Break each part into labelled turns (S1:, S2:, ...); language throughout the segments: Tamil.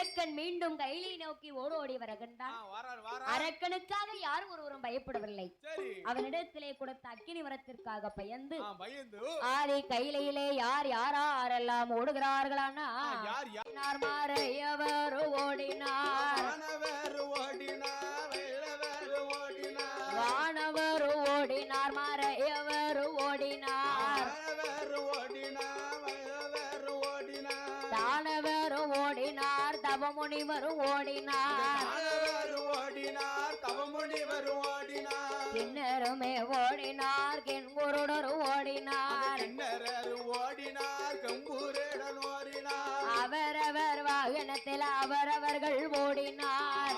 S1: அரக்கன் மீண்டும் கையிலை நோக்கி ஓடோடி வருகின்றான். அரக்கனுக்காக யாரும் ஒருவரும் பயப்படவில்லை. அவனிடத்திலே கொடுத்த அக்கினி வரத்திற்காக பயந்து ஆதி கையிலையிலே யார் யாரெல்லாம் ஓடுகிறார்களானா மாறையவர் ஓடினார், வானவர் ஓடினார், மாறையவர் ஓடினார், தானவர் ஓடினார், தவமுனிவர் ஓடினார், கிண்ணருமே ஓடினார், கெண்குருடர் ஓடினார், அவரவர் வாகனத்தில் அவரவர்கள் ஓடினார்,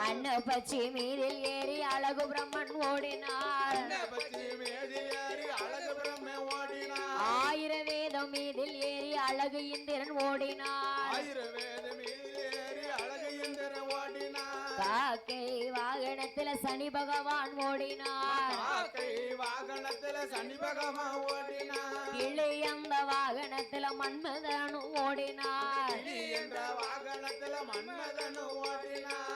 S1: அன்ன பச்சி மீதில் ஏறி அழகு பிரம்மன் ஓடினார், ஆயிர வேதம் மீதில் ஏறி அழகு இந்திரன் ஓடினார், காக்கை வாகனத்தில் சனி பகவான் ஓடினார், கிளியந்த வாகனத்தில் மன்மதன் ஓடினார்,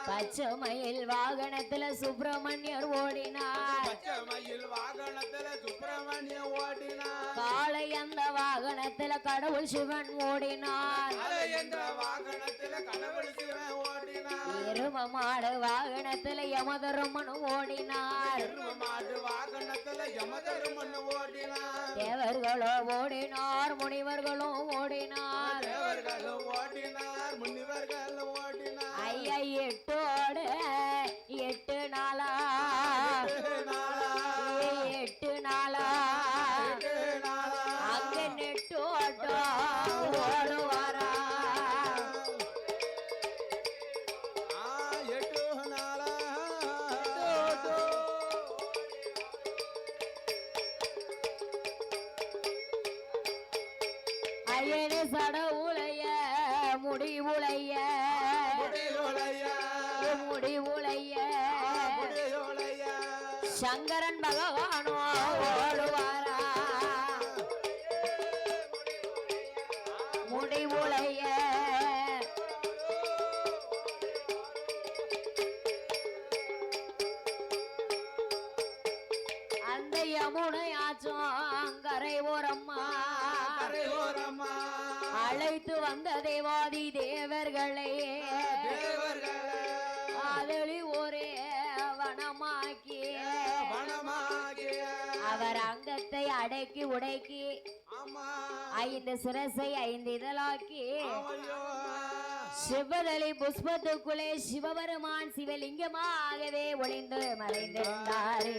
S1: பச்சைமயில் வாகனத்தில் சுப்பிரமணியர் ஓடினார், காளை அந்த வாகனத்தில் கடவுள் சிவன் ஓடினார், எரும மாடு வாகனத்தில் யமதருமன் ஓடினார், தேவர்களோ ஓடினார், முனிவர்களும் ஓடினார், ஐயா எட்டோடு 8 நாளா 8 நாளா அங்க நெட்டோட்டோ ஓடுவாரா ஐயனே சட உலைய முடி உலைய சங்கரன் பகவானோ ஓடுவாரா முடிவுளைய அந்த யமுனை ஆச்சும் கரை ஓரம்மா அழைத்து வந்த தேவாதி தேவர்களே அதளி ஒரே வனமாக்கி அவர் அங்கத்தை அடக்கி உடைக்கி 5 சிரசை 5 இதழாக்கி சிவதளி புஷ்பத்துக்குள்ளே சிவபெருமான் சிவலிங்கமாகவே ஒளிந்து மறைந்திருந்தாரே.